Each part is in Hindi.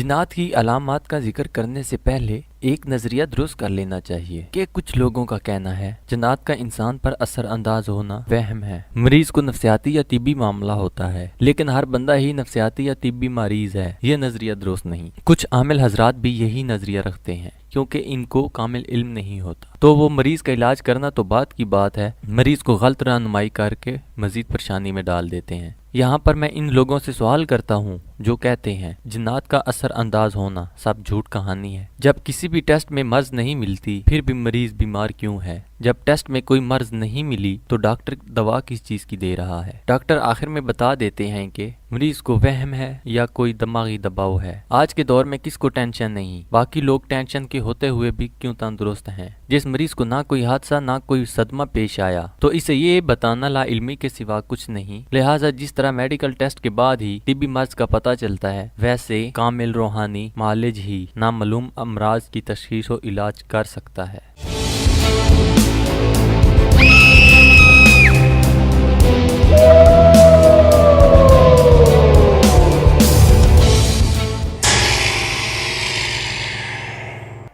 जिन्नात की अलामात का जिक्र करने से पहले एक नज़रिया दुरुस्त कर लेना चाहिए कि कुछ लोगों का कहना है जिन्नात का इंसान पर असर अंदाज होना वहम है। मरीज को नफ्सियाती या तिब्बी मामला होता है, लेकिन हर बंदा ही नफ्सियाती या तिब्बी मरीज है, ये नज़रिया दुरुस्त नहीं। कुछ आमिल हजरात भी यही नज़रिया रखते हैं क्योंकि इनको कामिल इल्म नहीं होता, तो वो मरीज का इलाज करना तो बात की बात है, मरीज को गलत रहनुमाई करके मजीद परेशानी में डाल देते हैं। यहाँ पर मैं इन लोगों से सवाल करता हूँ जो कहते हैं जिन्नात का असर अंदाज होना सब झूठ कहानी है। जब किसी भी टेस्ट में मर्ज नहीं मिलती फिर भी मरीज बीमार क्यों है? जब टेस्ट में कोई मर्ज नहीं मिली तो डॉक्टर दवा किस चीज की दे रहा है? डॉक्टर आखिर में बता देते हैं कि मरीज को वहम है या कोई दिमागी दबाव है। आज के दौर में किसको टेंशन नहीं, बाकी लोग टेंशन के होते हुए भी क्यों तंदुरुस्त हैं। जिस मरीज को ना कोई हादसा ना कोई सदमा पेश आया तो इसे ये बताना ला इल्मी के सिवा कुछ नहीं। लिहाजा जिस तरह मेडिकल टेस्ट के बाद ही तिब्बी मर्ज का पता चलता है, वैसे कामिल रूहानी मालिज ही नामालूम अमराज की तशखीस और इलाज कर सकता है।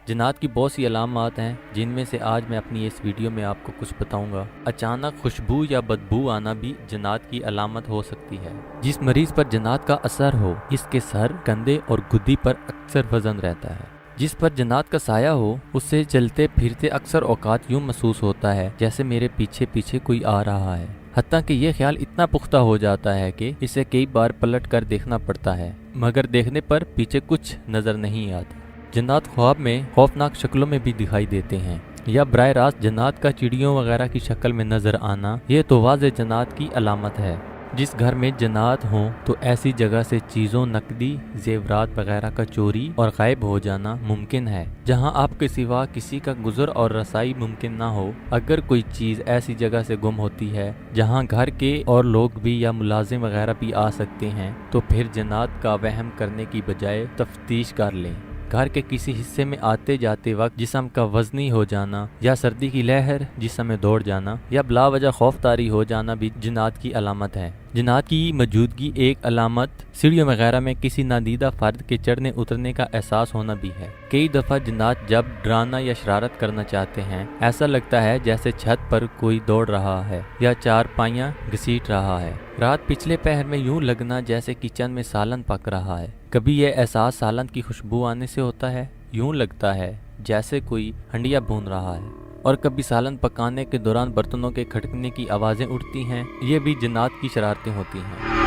जिन्नात की बहुत सी अलामात हैं जिनमें से आज मैं अपनी इस वीडियो में आपको कुछ बताऊंगा। अचानक खुशबू या बदबू आना भी जिन्नात की अलामत हो सकती है। जिस मरीज पर जिन्नात का असर हो इसके सर, कंधे और गुद्दी पर अक्सर वजन रहता है। जिस पर जिन्नात का साया हो उससे चलते फिरते अक्सर औकात यूं महसूस होता है जैसे मेरे पीछे पीछे कोई आ रहा है। हत्ता कि यह ख्याल इतना पुख्ता हो जाता है कि इसे कई बार पलट कर देखना पड़ता है, मगर देखने पर पीछे कुछ नजर नहीं आता। जिन्नात ख्वाब में खौफनाक शक्लों में भी दिखाई देते हैं या बराह रास्त जिन्नात का चिड़ियों वगैरह की शक्ल में नजर आना, ये तो वाज़े जिन्नात की अलामत है। जिस घर में जिन्नात हों तो ऐसी जगह से चीज़ों, नकदी, जेवरात वगैरह का चोरी और गायब हो जाना मुमकिन है जहां आपके सिवा किसी का गुजर और रसाई मुमकिन ना हो। अगर कोई चीज़ ऐसी जगह से गुम होती है जहां घर के और लोग भी या मुलाजिम वगैरह भी आ सकते हैं तो फिर जिन्नात का वहम करने की बजाय तफ्तीश कर लें। घर के किसी हिस्से में आते जाते वक्त जिस्म का वजनी हो जाना या सर्दी की लहर जिस्म में दौड़ जाना या बिला वजह खौफतारी हो जाना भी जिन्नात की अलामत है। जिन्नात की मौजूदगी एक अलामत सीढ़ियों वगैरह में किसी नादीदा फर्द के चढ़ने उतरने का एहसास होना भी है। कई दफ़ा जिन्नात जब डराना या शरारत करना चाहते हैं ऐसा लगता है जैसे छत पर कोई दौड़ रहा है या चारपाइयाँ घसीट रहा है। रात पिछले पहर में यूं लगना जैसे किचन में सालन पक रहा है। कभी यह एहसास सालन की खुशबू आने से होता है, यूं लगता है जैसे कोई हंडिया भून रहा है, और कभी सालन पकाने के दौरान बर्तनों के खटकने की आवाज़ें उठती हैं। ये भी जिन्नात की शरारतें होती हैं।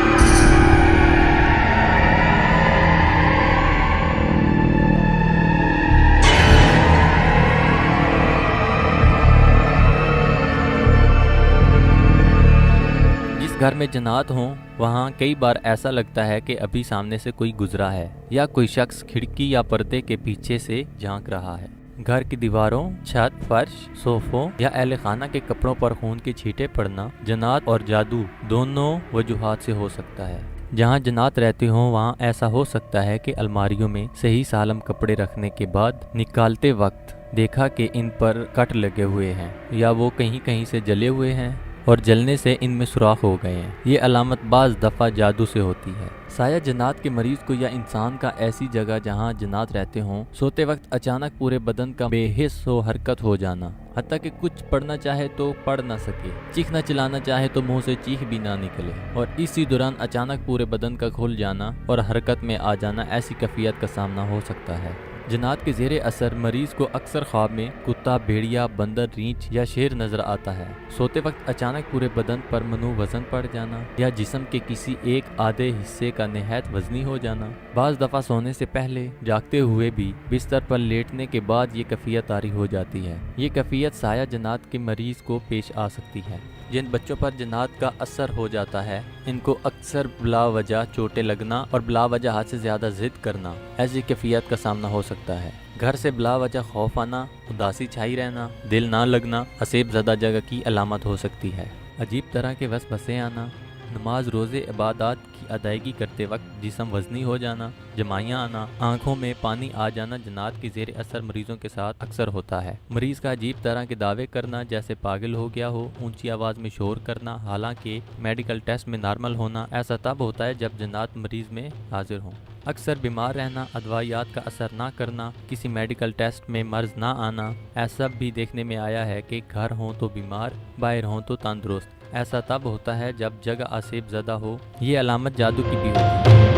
घर में जिन्नात हों वहाँ कई बार ऐसा लगता है कि अभी सामने से कोई गुजरा है या कोई शख्स खिड़की या पर्दे के पीछे से झांक रहा है। घर की दीवारों, छत, फर्श, सोफों या अहले खाना के कपड़ों पर खून के छींटे पड़ना जिन्नात और जादू दोनों वजूहात से हो सकता है। जहाँ जिन्नात रहते हों वहाँ ऐसा हो सकता है कि अलमारियों में सही सालम कपड़े रखने के बाद निकालते वक्त देखा कि इन पर कट लगे हुए हैं या वो कहीं कहीं से जले हुए हैं और जलने से इनमें सुराख हो गए हैं। ये अलामत बाज़ दफ़ा जादू से होती है। साया जिन्नात के मरीज को या इंसान का ऐसी जगह जहां जिन्नात रहते हों सोते वक्त अचानक पूरे बदन का बेहिस हो हरकत हो जाना, हत्ता कि कुछ पढ़ना चाहे तो पढ़ ना सके, चीखना चिल्लाना चाहे तो मुंह से चीख भी ना निकले, और इसी दौरान अचानक पूरे बदन का खुल जाना और हरकत में आ जाना, ऐसी कैफियत का सामना हो सकता है। जिन्नात के ज़ेरे असर मरीज को अक्सर ख्वाब में कुत्ता, भेड़िया, बंदर, रींछ या शेर नजर आता है। सोते वक्त अचानक पूरे बदन पर मनू वजन पड़ जाना या जिस्म के किसी एक आधे हिस्से का निहायत वजनी हो जाना। बाज़ दफ़ा सोने से पहले जागते हुए भी बिस्तर पर लेटने के बाद ये कैफियत तारी हो जाती है। ये कैफियत साया जिन्नात के मरीज को पेश आ सकती है। जिन बच्चों पर जिन्नात का असर हो जाता है इनको अक्सर बिला वजह चोटें लगना और बिला वजह हाथ से ज़्यादा जिद करना, ऐसी कैफियत का सामना हो सकता है। घर से बिला वजह खौफ आना, उदासी छाई रहना, दिल ना लगना, हसेब ज़दा जगह की अलामत हो सकती है। अजीब तरह के वसवसे आना, नमाज रोज़े इबादत की अदायगी करते वक्त जिस्म वज़नी हो जाना, जमाइयाँ आना, आंखों में पानी आ जाना जन्नात की ज़ेर असर मरीजों के साथ अक्सर होता है। मरीज का अजीब तरह के दावे करना जैसे पागल हो गया हो, ऊंची आवाज़ में शोर करना, हालांकि मेडिकल टेस्ट में नॉर्मल होना, ऐसा तब होता है जब जन्नात मरीज में हाजिर हों। अक्सर बीमार रहना, अदवायात का असर ना करना, किसी मेडिकल टेस्ट में मर्ज ना आना, ऐसा भी देखने में आया है कि घर हों तो बीमार, बाहर हों तो तंदुरुस्त। ऐसा तब होता है जब जगह आसिफ ज़दा हो। ये अलामत जादू की भी होती है।